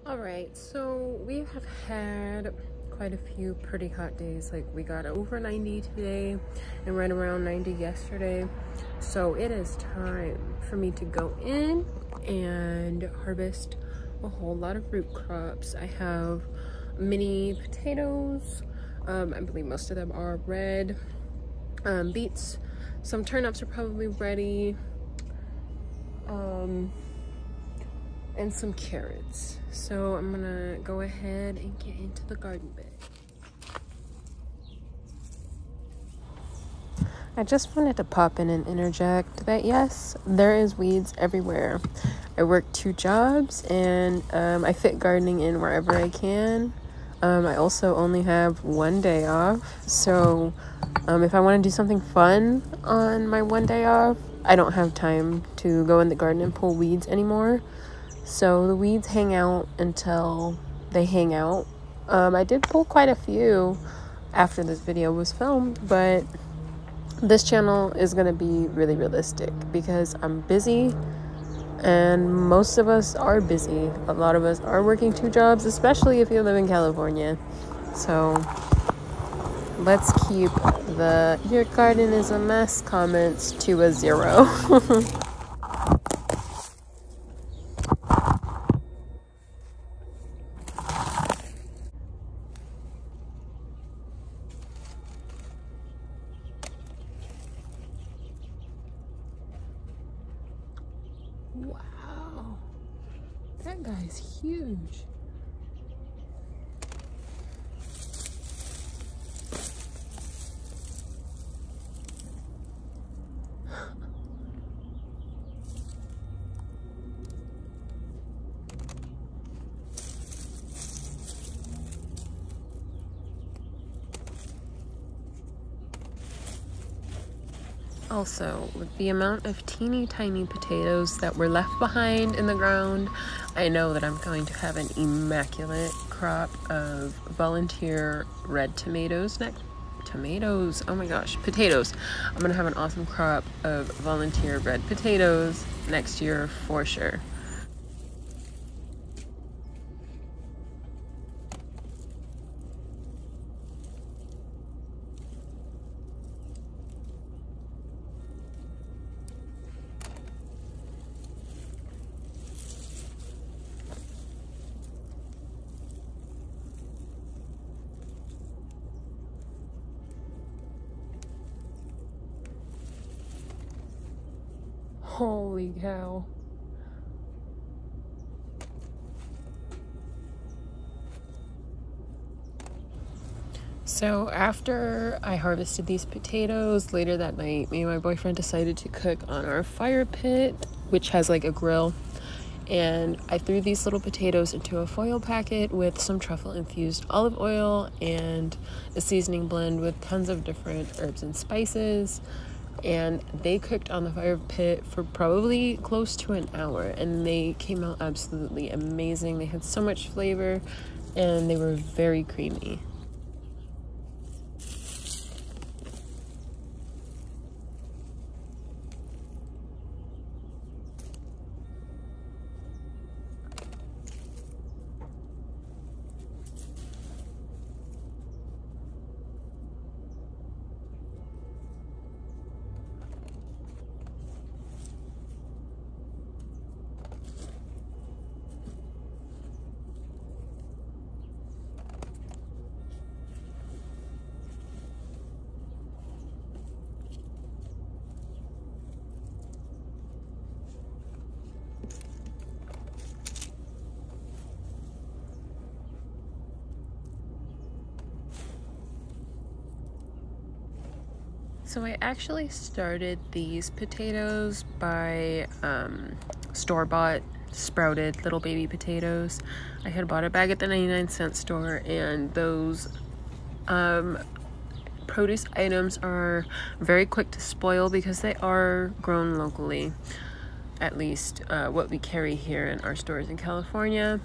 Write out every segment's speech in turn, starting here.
Alright, so we have had quite a few pretty hot days. Like, we got over 90 today and right around 90 yesterday. So it is time for me to go in and harvest a whole lot of root crops. I have mini potatoes. I believe most of them are red. Beets. Some turnips are probably ready. And some carrots. So I'm gonna go ahead and get into the garden bed. I just wanted to pop in and interject that yes, there is weeds everywhere. I work 2 jobs and I fit gardening in wherever I can. I also only have 1 day off, so if I want to do something fun on my 1 day off, I don't have time to go in the garden and pull weeds anymore. So the weeds hang out until they hang out. I did pull quite a few after this video was filmed, but this channel is going to be really realistic because I'm busy and most of us are busy. A lot of us are working 2 jobs, especially if you live in California. So let's keep the "your garden is a mess" comments to a 0. Wow, that guy's huge. Also, with the amount of teeny tiny potatoes that were left behind in the ground, I know that I'm going to have an immaculate crop of volunteer red tomatoes oh my gosh, potatoes. I'm gonna have an awesome crop of volunteer red potatoes next year for sure. Holy cow. So after I harvested these potatoes, later that night, me and my boyfriend decided to cook on our fire pit, which has like a grill. And I threw these little potatoes into a foil packet with some truffle infused olive oil and a seasoning blend with tons of different herbs and spices. And they cooked on the fire pit for probably close to an hour, and they came out absolutely amazing. They had so much flavor and they were very creamy. So I actually started these potatoes by store-bought sprouted little baby potatoes. I had bought a bag at the 99-cent store, and those produce items are very quick to spoil because they are grown locally, at least what we carry here in our stores in California.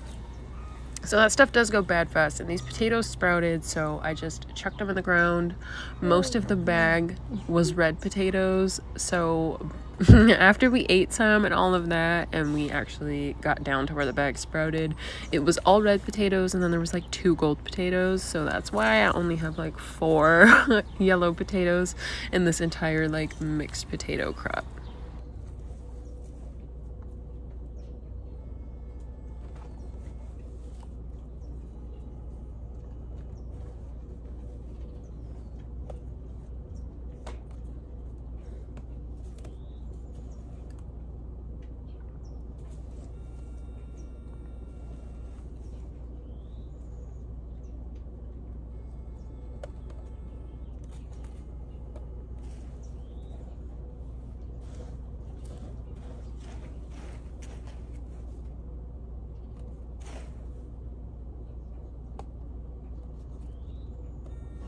So that stuff does go bad fast, and these potatoes sprouted, so I just chucked them in the ground. Most of the bag was red potatoes, so after we ate some and all of that, and we actually got down to where the bag sprouted, it was all red potatoes, and then there was like 2 gold potatoes, so that's why I only have like 4 yellow potatoes in this entire like mixed potato crop.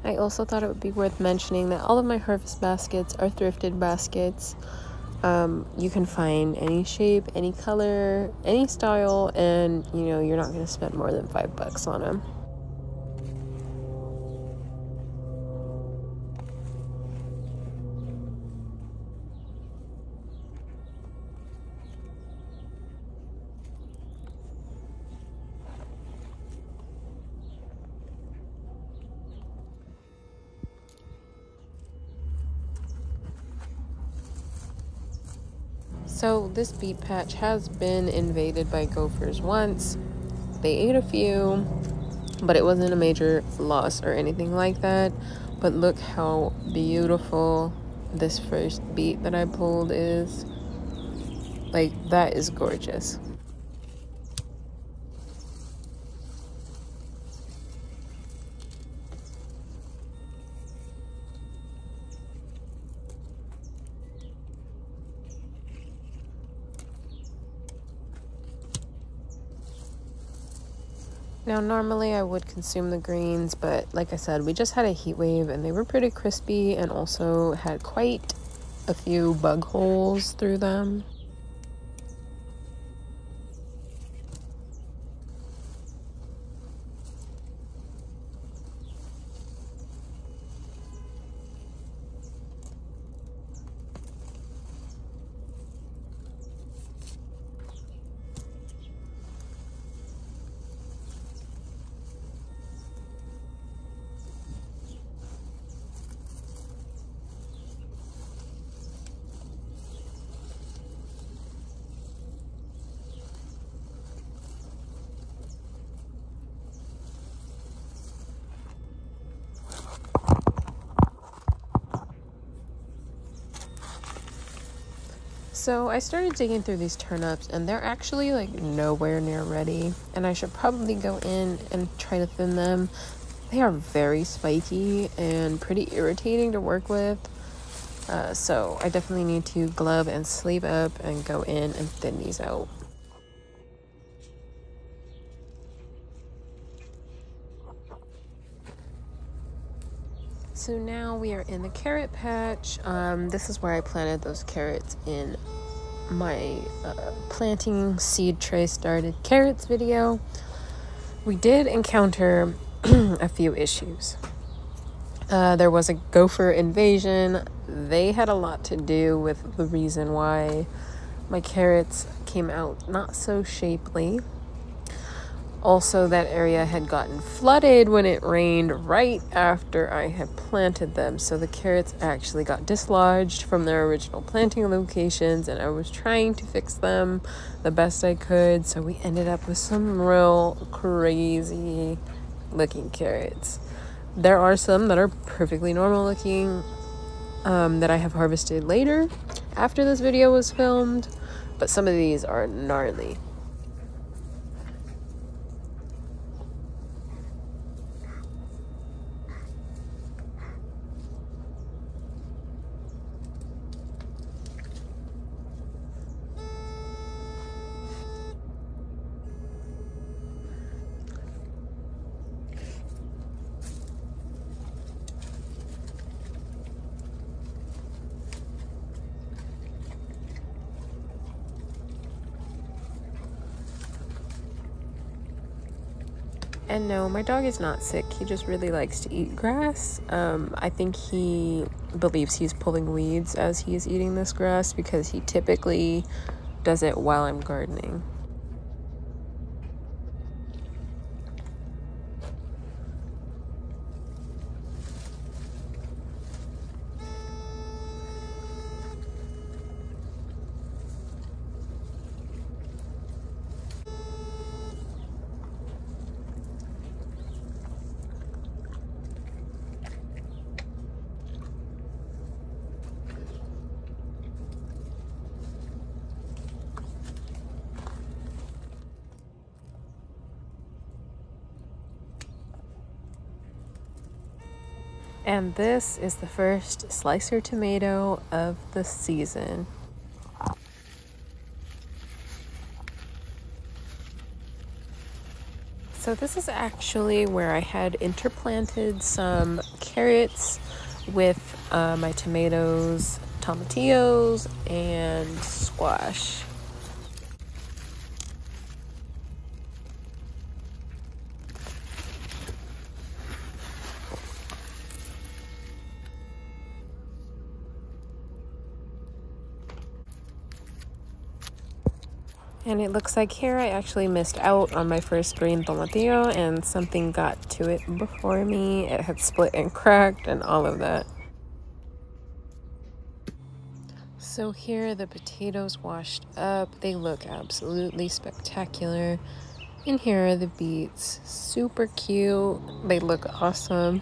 I also thought it would be worth mentioning that all of my harvest baskets are thrifted baskets. You can find any shape, any color, any style, and you know, you're not going to spend more than $5 on them. So this beet patch has been invaded by gophers once. They ate a few, but it wasn't a major loss or anything like that. But look how beautiful this first beet that I pulled is. Like, that is gorgeous. Now, normally I would consume the greens, but like I said, we just had a heat wave and they were pretty crispy and also had quite a few bug holes through them. So I started digging through these turnips and they're actually like nowhere near ready, and I should probably go in and try to thin them. They are very spiky and pretty irritating to work with, so I definitely need to glove and sleeve up and go in and thin these out. So now we are in the carrot patch. This is where I planted those carrots in my planting seed tray started carrots video. We did encounter a few issues. There was a gopher invasion. They had a lot to do with the reason why my carrots came out not so shapely. Also, that area had gotten flooded when it rained right after I had planted them. So the carrots actually got dislodged from their original planting locations, and I was trying to fix them the best I could. So we ended up with some real crazy looking carrots. There are some that are perfectly normal looking that I have harvested later after this video was filmed, but some of these are gnarly. And no, my dog is not sick. He just really likes to eat grass. I think he believes he's pulling weeds as he is eating this grass because he typically does it while I'm gardening. And this is the first slicer tomato of the season. So this is actually where I had interplanted some carrots with my tomatoes, tomatillos, and squash. And it looks like here I actually missed out on my first green tomatillo and something got to it before me. It had split and cracked and all of that. So here the potatoes washed up. They look absolutely spectacular. And here are the beets. Super cute. They look awesome.